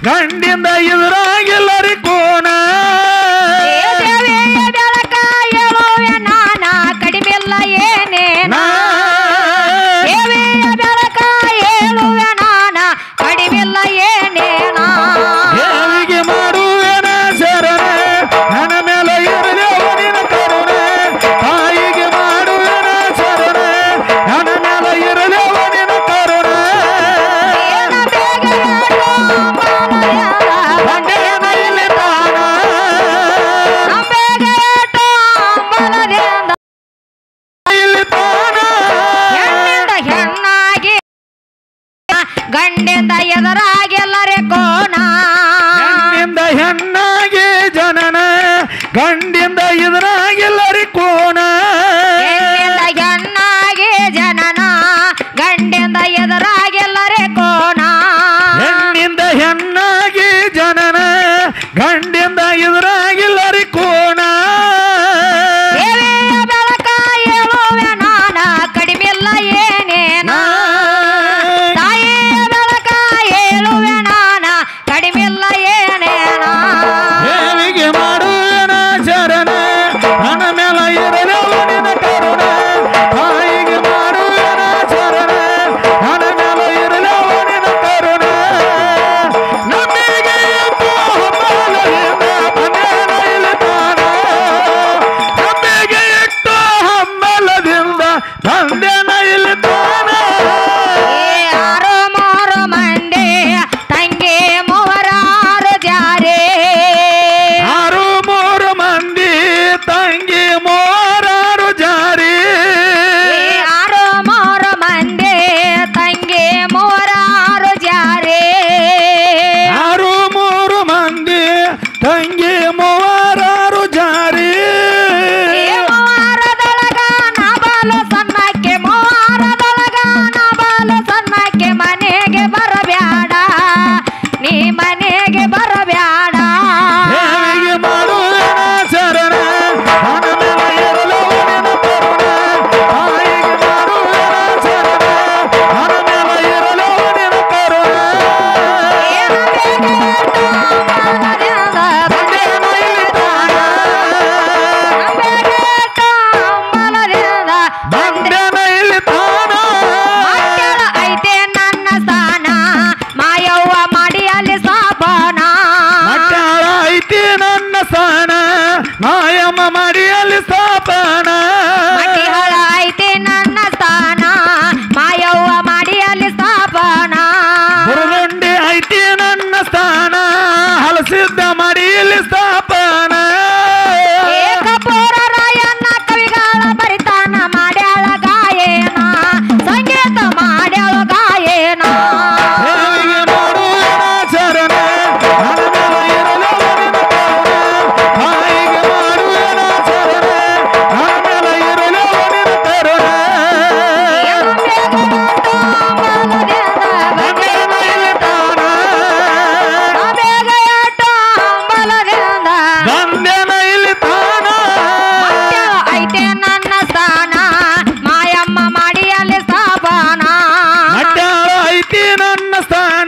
ಗಂಡಿಂದ ಎದುರಾಗಿಲ್ಲರಿ ಕೋನ ದೇವಿಯ ಬೆಳಕ ಹೇಳುವೆ ನಾನ ಕಡಿಮೆಲ್ಲ ಏನೇನ ದೇವಿಯ ಬೆಳಕ ಹೇಳುವೆ ನಾನ ಕಡಿಮೆಲ್ಲ ಏನೇನ ದೇವಿಗೆ ಮಾಡುವೆನ ಶರಣೆ ನನ್ನ ಮೇಲೆ ಇರಲಿ ನಿನ್ನ ಕರುಣೆ ತಾಯಿಗೆ ಮಾಡುವೆನ ಶರಣೆ ನನ್ನ ಮೇಲೆ ಇರಲಿ ನಿನ್ನ ಕರುಣೆ ಗಂಡಿಂದ ಎದುರಾಗೆಲ್ಲರೆ ಕೋನ ಹೆಣ್ಣಿಂದ ಹೆಣ್ಣಾಗಿ ಜನನ ಗಂಡಿಂದ ಎದುರಾಗೆಲ್ಲರಿ ಕೋನ ಹೆಣ್ಣಿಂದ ಹೆಣ್ಣಾಗಿ ಜನನ ಗಂಡಿಂದ ಎದುರಾಗೆಲ್ಲರೆ ಕೋನ ಹೆಣ್ಣಿಂದ ಹೆಣ್ಣಾಗಿ ಜನನ ಗಂಡಿಂದ ಎದುರಾಗಿಲ್ಲರಿ ಕೋಣ ದೇವಿಯ ಬೆಳಕ ಹೇಳುವೆ ನಾನ ಕಡಿಮೆಲ್ಲ ಏನೇನ ತಾಯಿಯ ಬೆಳಕ ಹೇಳುವೆ ನಾನ ಕಡಿಮೆಲ್ಲ ಏನೇನ ದೇವಿಗೆ ಮಾಡುವೆನ ಶರಣ ನನ್ನ ಮೇಲೆ ಇರಲಿ ನಿನ್ನ ಕರುಣೆ ತಾಯಿಗೆ ಮಾಡುವೆನ ಶರಣ ನನ್ನ ಮೇಲೆ ಇರಲಿ ನಿನ್ನ ಕರುಣೆ ನಂಬಿಗೆ ಎತ್ತು ಹಂಬಲದಿಂದ ಬಂದೇನ ಇಳಿತಾನ ನಂಬಿಗೆ ಎತ್ತು ಹಂಬಲದಿಂದ ಬಂದೇನ ಇಳಿತಾನ ಆರು ಮೂರು ಮಂದಿ ತಂಗಿ ಮೂವರಾರು ಜಾರೆ ಆರು ಮೂರು ಮಂದಿ ತಂಗಿ ಮೋರಾರು ಜಾರಿ ಆರು ಮೂರು ಮಂದಿ ತಂಗಿ ಮೂವರಾರು ಜಾರೆ ಆರು ಮೂರು ಮಂದಿ ತಂಗಿ ಮೂವರಾರು ಜಾರಿ ಮೂವಾರದೊಳಗ ನಬಲು ಸಣ್ಣಕ್ಕೆ ಮೂವಾರದೊಳಗ ನಬಲು ಸಣ್ಣಕ್ಕೆ ಮನೆಗೆ ಬರಬ್ಯಾಡ ನೀ ಮನೆಗೆ ಬರಬ್ಯಾಡ ದೇವಿಗೆ ಮಾಡುವೆನ ಶರಣ ನನ್ನ ಮೇಲೆ ಇರಲು ನಿನ್ನ ಕರುಣೆ ತಾಯಿಗೆ ಮಾಡುವೆನ ಶರಣ ನನ್ನ ಮೇಲೆ ಇರಲು ನಿನ್ನ ಕರುಣೆ ಬಂದೇನ ಇಳಿತಾನ ಬಂದೇನ ಇಳಿತಾನ ಐತೆ ನನ್ನ ಸ್ಥಾನ ಮಾಯವ್ವ ಮಾಡಿ ಅಲ್ಲಿ ಸಾಬಾನ ಮಟ್ಟಾಳ ಐತಿ ನನ್ನ ಸ್ಥಾನ ಮಾಯಮ್ಮ ಮಾಡಿಯಲ್ಲಿ ಸ್ಥಾಪನ ಮಟ್ಟಿಗಳ ಐತೆ ನನ್ನ ಸ್ಥಾನ ಮಾಯವ್ವ ಮಾಡಿ ಅಲ್ಲಿ ಸ್ಥಾಪನ ಬುರುಗುಂಡಿ ಐತಿ ನನ್ನ ಸ್ಥಾನ ಹಲಸಿದ್ದ ಮಾಡಿಯಲ್ಲಿ ಸ್ಥಾಪನ ಏಕಪೂರ ರಾಯಣ್ಣ ಕವಿಗಳ ಬರಿತಾನ ಮಾಡ್ಯಾಳ ಗಾಯೇನ ಸಂಗೀತ ಮಾಡ್ಯಾಳ ಗಾಯೇನ ದೇವಿಗೆ ಮಾಡುವೆನ ಶರಣ ನನ್ನ ಮೇಲೆ ಇರಲು ನಿನ್ನ ಕರುಣೆ ತಾಯಿಗೆ ಮಾಡುವೆನ ಶರಣ ನನ್ನ ಮೇಲೆ ಇರಲು ನಿನ್ನ ಕರುಣೆ ಬಂದೇನ ಇಳಿತಾನ ಬಂದೇನ ಇಳಿತಾನ ಐತೆ ನನ್ನ ಸ್ಥಾನ ಮಾಯಮ್ಮ ಮಾಡಿ ಅಲ್ಲಿ ಸ್ಥಾಪನ ಮಟ್ಟಾಳ ಐತಿ ನನ್ನ ಸ್ಥಾನ